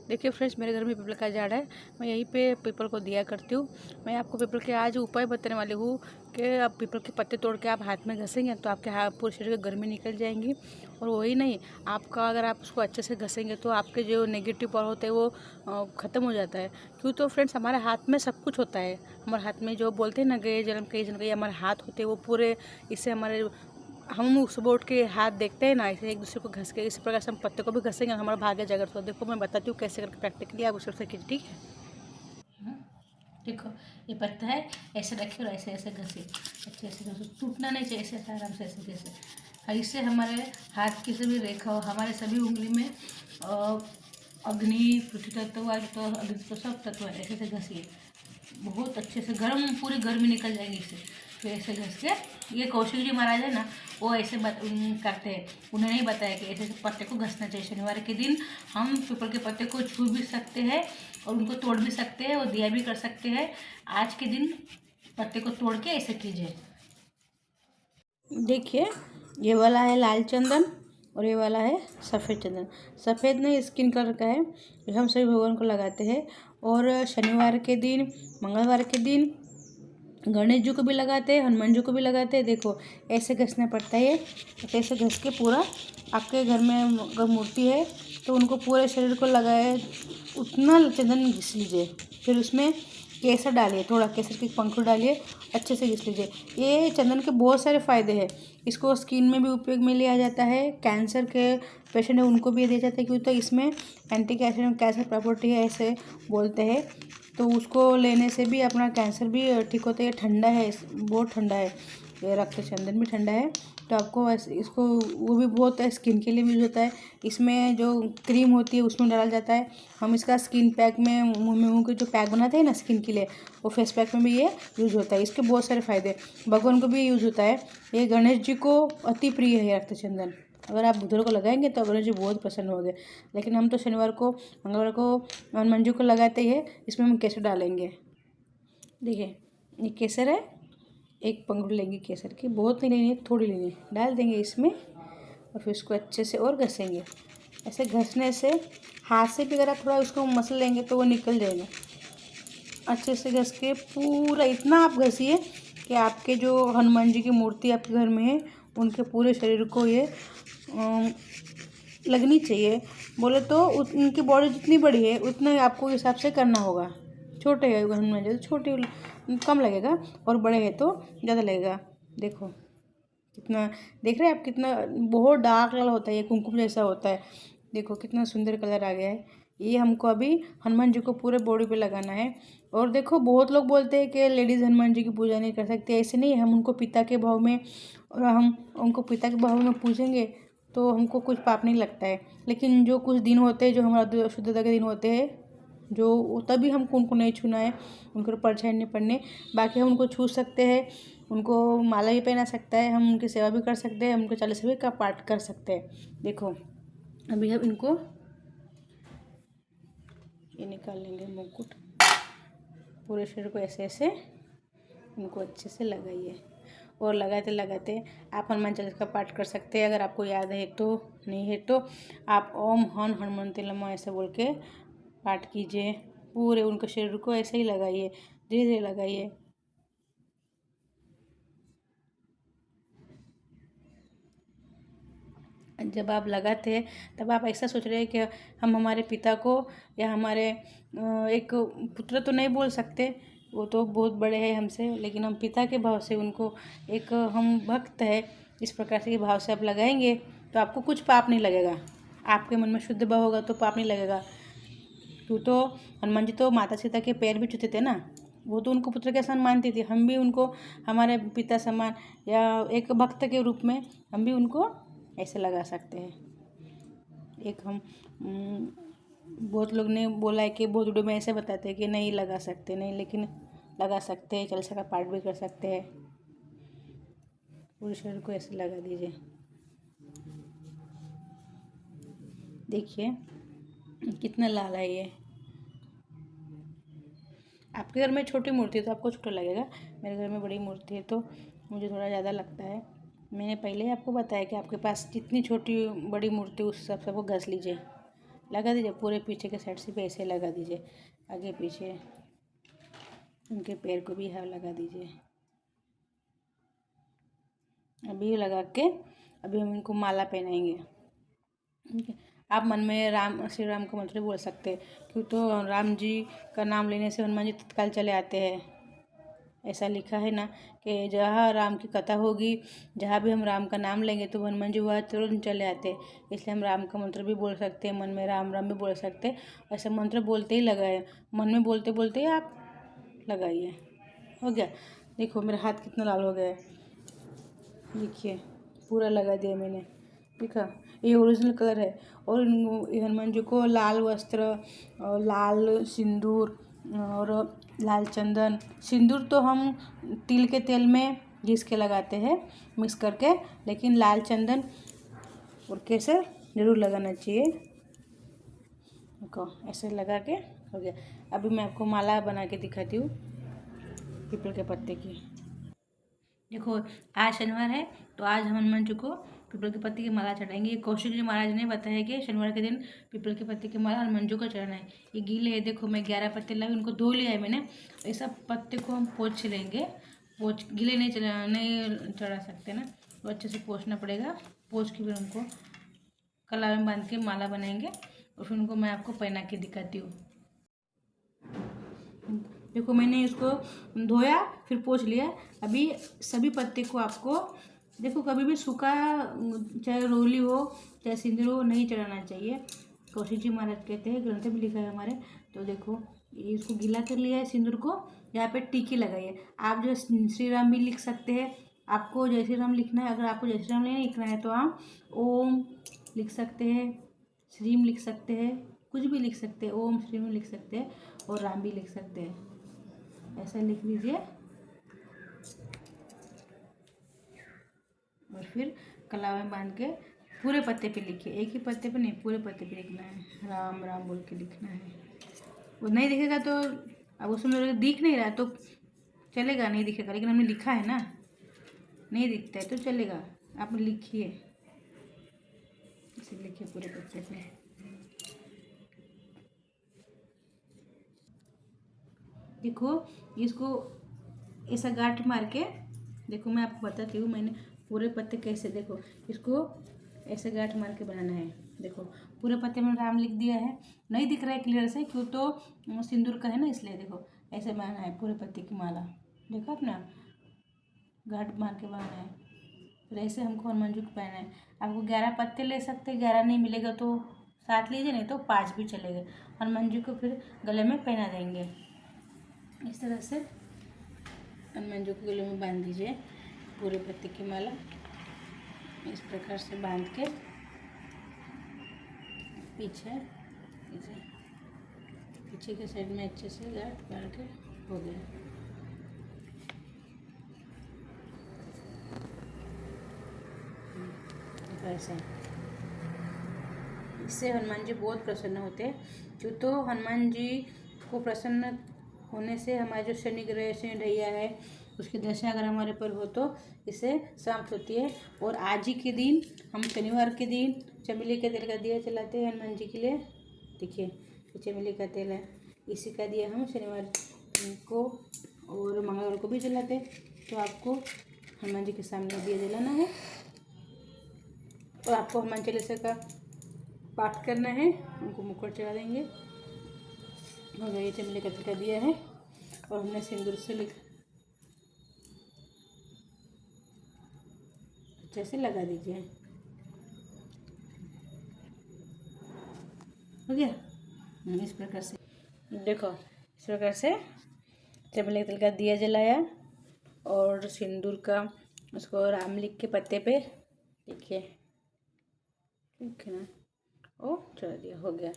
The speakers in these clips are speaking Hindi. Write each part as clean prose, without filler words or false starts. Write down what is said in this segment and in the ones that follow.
देखिए फ्रेंड्स, मेरे घर में पीपल का झाड़ है। मैं यहीं पे पीपल को दिया करती हूँ। मैं आपको पीपल के आज उपाय बताने वाली हूँ कि आप पीपल के पत्ते तोड़ के आप हाथ में घसेंगे तो आपके हाथ पूरे शरीर की गर्मी निकल जाएंगी। और वही नहीं, आपका अगर आप उसको अच्छे से घसेंगे तो आपके जो नेगेटिव पावर होते हैं वो ख़त्म हो जाता है। क्यों? तो फ्रेंड्स, हमारे हाथ में सब कुछ होता है। हमारे हाथ में जो बोलते हैं ना, गए जन्म कई जन्म, कई हमारे हाथ होते हैं वो पूरे। इससे हमारे हम सुबह उठ के हाथ देखते हैं ना, ऐसे एक दूसरे को घस के इसी प्रकार से हम पत्ते को भी घसेंगे, हमारा भाग्य जागर। तो देखो मैं बताती हूँ कैसे करके प्रैक्टिकली आप उसे कीजिए, ठीक है। देखो, ये पत्ता है, ऐसे रखे और ऐसे ऐसे घसे, अच्छे से घसो, टूटना नहीं चाहिए, ऐसे आराम से ऐसे घसे। और इससे हमारे हाथ की सभी रेखा और हमारे सभी उंगली में अग्नि, पृथ्वी तत्व, तो अग्नि तो सब तत्व है, ऐसे ऐसे घसिए। बहुत अच्छे से गर्म, पूरी गर्मी निकल जाएगी इससे। फिर ऐसे घस के, ये कौशिक जी महाराज है ना, वो ऐसे करते हैं। उन्हें नहीं बताया कि ऐसे पत्ते को घसना चाहिए। शनिवार के दिन हम पीपल के पत्ते को छू भी सकते हैं और उनको तोड़ भी सकते हैं और दिया भी कर सकते हैं। आज के दिन पत्ते को तोड़ के ऐसे कीजिए। देखिए, ये वाला है लाल चंदन और ये वाला है सफ़ेद चंदन। सफ़ेद नहीं, स्किन कलर का है, जो हम सभी भगवान को लगाते हैं। और शनिवार के दिन, मंगलवार के दिन गणेश जी को भी लगाते हैं, हनुमान जी को भी लगाते हैं। देखो, ऐसे घसना पड़ता है। ऐसे घस के पूरा आपके घर में अगर मूर्ति है तो उनको पूरे शरीर को लगाए, उतना चंदन घिस लीजिए। फिर उसमें केसर डालिए, थोड़ा केसर की पंखुड़ी डालिए, अच्छे से घिस लीजिए। ये चंदन के बहुत सारे फ़ायदे हैं। इसको स्किन में भी उपयोग में लिया जाता है। कैंसर के पेशेंट है उनको भी दिया जाता है, क्योंकि तो इसमें एंटी कैंसर प्रॉपर्टी है, ऐसे बोलते हैं। तो उसको लेने से भी अपना कैंसर भी ठीक होता है। ये ठंडा है, बहुत ठंडा है। ये रक्त चंदन भी ठंडा है। तो आपको इसको, वो भी बहुत स्किन के लिए यूज़ होता है। इसमें जो क्रीम होती है उसमें डाला जाता है। हम इसका स्किन पैक में, मुँह के जो पैक बनाते हैं ना स्किन के लिए, वो फेस पैक में भी ये यूज़ होता है। इसके बहुत सारे फ़ायदे, भगवान को भी यूज़ होता है। ये गणेश जी को अति प्रिय है रक्त चंदन। अगर आप बुधवार को लगाएंगे तो गणेश जी बहुत प्रसन्न होंगे। लेकिन हम तो शनिवार को, मंगलवार को हनुमान जी को लगाते ही है। इसमें हम केसर डालेंगे। देखिए, ये केसर है, एक पंखुड़ी लेंगे केसर की, बहुत नहीं लेनी है, थोड़ी लेनी है, डाल देंगे इसमें। और फिर उसको अच्छे से और घसेंगे। ऐसे घसने से हाथ से भी अगर आप थोड़ा उसको मसल लेंगे तो वो निकल जाएगा। अच्छे से घस के पूरा इतना आप घसिए कि आपके जो हनुमान जी की मूर्ति आपके घर में है उनके पूरे शरीर को ये लगनी चाहिए। बोले तो उनकी बॉडी जितनी बड़ी है उतना ही आपको हिसाब से करना होगा। छोटे है हनुमान जी तो छोटे कम लगेगा, और बड़े हैं तो ज़्यादा लगेगा। देखो कितना, देख रहे हैं आप, कितना बहुत डार्क कलर होता है, ये कुमकुम जैसा होता है। देखो कितना सुंदर कलर आ गया है। ये हमको अभी हनुमान जी को पूरे बॉडी पे लगाना है। और देखो, बहुत लोग बोलते हैं कि लेडीज़ हनुमान जी की पूजा नहीं कर सकती। ऐसे नहीं है, हम उनको पिता के भाव में, और हम उनको पिता के भाव में पूजेंगे तो हमको कुछ पाप नहीं लगता है। लेकिन जो कुछ दिन होते हैं, जो हमारा शुद्धता के दिन होते हैं, जो तभी हमको उनको नहीं छूना है, उनको परछाई नहीं पड़ने। बाकी हम उनको छू सकते हैं, उनको माला भी पहना सकता है, हम उनकी सेवा भी कर सकते हैं, हम उनके 40 का पाठ कर सकते हैं। देखो, अभी हम इनको ये निकाल लेंगे मुकुट। पूरे शरीर को ऐसे ऐसे इनको अच्छे से लगाइए। और लगाते लगाते आप हनुमान चालीसा का पाठ कर सकते हैं, अगर आपको याद है तो। नहीं है तो आप ओम हन हनुमंते नमः ऐसे बोल के पाठ कीजिए। पूरे उनके शरीर को ऐसे ही लगाइए, धीरे धीरे लगाइए। जब आप लगाते हैं तब आप ऐसा सोच रहे हैं कि हम हमारे पिता को, या हमारे एक पुत्र तो नहीं बोल सकते, वो तो बहुत बड़े हैं हमसे, लेकिन हम पिता के भाव से उनको, एक हम भक्त है, इस प्रकार से भाव से आप लगाएंगे तो आपको कुछ पाप नहीं लगेगा। आपके मन में शुद्ध भाव होगा तो पाप नहीं लगेगा। तू तो, हनुमान जी तो माता सीता के पैर भी छूते थे ना, वो तो उनको पुत्र के समान मानती थी। हम भी उनको हमारे पिता समान, या एक भक्त के रूप में हम भी उनको ऐसे लगा सकते हैं। एक हम बहुत लोग ने बोला है कि बहुत वीडियो में ऐसे बताते हैं कि नहीं लगा सकते, नहीं, लेकिन लगा सकते हैं। चालीसा का पाठ भी कर सकते हैं। पूरे शरीर को ऐसे लगा दीजिए। देखिए कितना लाल है ये। आपके घर में छोटी मूर्ति है तो आपको छोटा लगेगा, मेरे घर में बड़ी मूर्ति है तो मुझे थोड़ा ज़्यादा लगता है। मैंने पहले ही आपको बताया कि आपके पास जितनी छोटी बड़ी मूर्ति उस हिसाब से वो घस लीजिए। लगा दीजिए, पूरे पीछे के साइड से भी ऐसे लगा दीजिए, आगे पीछे उनके पैर को भी यहाँ लगा दीजिए। अभी लगा के अभी हम इनको माला पहनाएंगे। ठीक है, आप मन में राम श्री राम का मंत्र बोल सकते हैं, क्यों तो राम जी का नाम लेने से हनुमान जी तत्काल चले आते हैं। ऐसा लिखा है ना कि जहाँ राम की कथा होगी, जहाँ भी हम राम का नाम लेंगे तो हनुमान जी वहाँ तुरंत चले आते हैं। इसलिए हम राम का मंत्र भी बोल सकते हैं, मन में राम राम भी बोल सकते हैं। ऐसा मंत्र बोलते ही लगाए, मन में बोलते बोलते ही आप लगाइए। हो गया, देखो मेरा हाथ कितना लाल हो गया है, देखिए पूरा लगा दिया मैंने, देखा ये ओरिजिनल कलर है। और हनुमान जी को लाल वस्त्र और लाल सिंदूर और लाल चंदन, सिंदूर तो हम तिल के तेल में घिस के लगाते हैं मिक्स करके, लेकिन लाल चंदन और केसर जरूर लगाना चाहिए। देखो ऐसे लगा के हो गया। अभी मैं आपको माला बना के दिखाती हूँ पीपल के पत्ते की। देखो आज शनिवार है तो आज हम हनुमान जी को पीपल के पत्ते की माला चढ़ाएंगे। कौशिक जी महाराज ने बताया कि शनिवार के दिन पीपल के पत्ते की माला हनुमान जी को चढ़ाना है। ये गीले है, देखो मैं 11 पत्ते लाई, उनको धो लिया है मैंने। ये सब पत्ते को हम पोंछ लेंगे, गीले नहीं चढ़ा सकते ना, तो अच्छे से पोंछना पड़ेगा। पोंछ के फिर उनको कला में बांध के माला बनाएंगे और फिर उनको मैं आपको पहना के दिखाती हूँ। देखो मैंने इसको धोया फिर पोंछ लिया। अभी सभी पत्ते को आपको देखो, कभी भी सूखा चाहे रोली हो चाहे सिंदूर हो नहीं चढ़ाना चाहिए। कौशिक जी महाराज कहते हैं, ग्रंथ भी लिखा है हमारे। तो देखो इसको गीला कर लिया है सिंदूर को, यहाँ पे टीकी लगाइए। आप जो श्री राम भी लिख सकते हैं, आपको जय श्री राम लिखना है। अगर आपको जय श्री राम नहीं लिखना है तो आप ओम लिख सकते हैं, श्रीम लिख सकते हैं, कुछ भी लिख सकते हैं, ओम श्रीम लिख सकते हैं और राम भी लिख सकते हैं। ऐसा लिख लीजिए और फिर कला में बांध के पूरे पत्ते पे लिखिए, एक ही पत्ते पे नहीं पूरे पत्ते पे लिखना है, राम राम बोल के लिखना है। वो नहीं दिखेगा तो अब उसमें दिख नहीं रहा तो चलेगा, नहीं दिखेगा, लेकिन हमने लिखा है ना, नहीं दिखता है तो चलेगा। आप लिखिए, इसे लिखिए पूरे पत्ते पे। देखो इसको ऐसा गांठ मार के, देखो मैं आपको बताती हूँ मैंने पूरे पत्ते कैसे, देखो इसको ऐसे गांठ मार के बनाना है। देखो पूरे पत्ते में राम लिख दिया है, नहीं दिख रहा है क्लियर से क्यों तो सिंदूर का है ना, इसलिए देखो ऐसे बनाना है पूरे पत्ते की माला। देखो अपना गांठ मार के बनाना है, फिर ऐसे हमको हनुमान जी को पहनना है। आपको 11 पत्ते ले सकते हैं, 11 नहीं मिलेगा तो 7 लीजिए, नहीं तो 5 भी चलेगा। हनुमान जी को फिर गले में पहना देंगे। इस तरह से हनुमान जी को गले में बांध दीजिए पूरे पत्ते की माला, इस प्रकार से बांध के पीछे के साइड में अच्छे से गांठ मार के हो गया। ऐसा इससे हनुमान जी बहुत प्रसन्न होते हैं, क्यों तो हनुमान जी को प्रसन्न होने से हमारे जो शनि ग्रह शनि ढैया है उसकी दशा अगर हमारे पर हो तो इससे समाप्त होती है। और आज ही के दिन हम शनिवार के दिन चमेली के तेल का दिया जलाते हैं हनुमान जी के लिए। देखिए ये चमेली का तेल है, इसी का दिया हम शनिवार को और मंगलवार को भी जलाते हैं। तो आपको हनुमान जी के सामने दिया जलाना है और आपको हनुमान चालीसा का पाठ करना है, उनको मुकुट चढ़ा देंगे। और ये चमेली का तेल का दिया है और हमने सिंदूर से अच्छे से लगा दीजिए। हो गया, इस प्रकार से देखो, इस प्रकार से चमेली के तेल का दिया जलाया और सिंदूर का उसको राम लिख के पत्ते पे देखिए, ठीक है ना, ओ चढ़ा दिया, हो गया।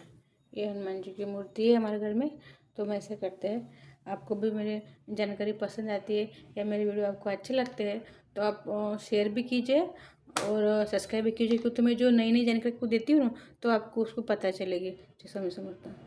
ये हनुमान जी की मूर्ति है हमारे घर में, तो हम ऐसे करते हैं। आपको भी मेरी जानकारी पसंद आती है या मेरे वीडियो आपको अच्छे लगते हैं तो आप शेयर भी कीजिए और सब्सक्राइब भी कीजिए, क्योंकि मैं जो नई नई जानकारी को देती हूँ ना तो आपको उसको पता चलेगी। जैसा मैं समझता हूँ।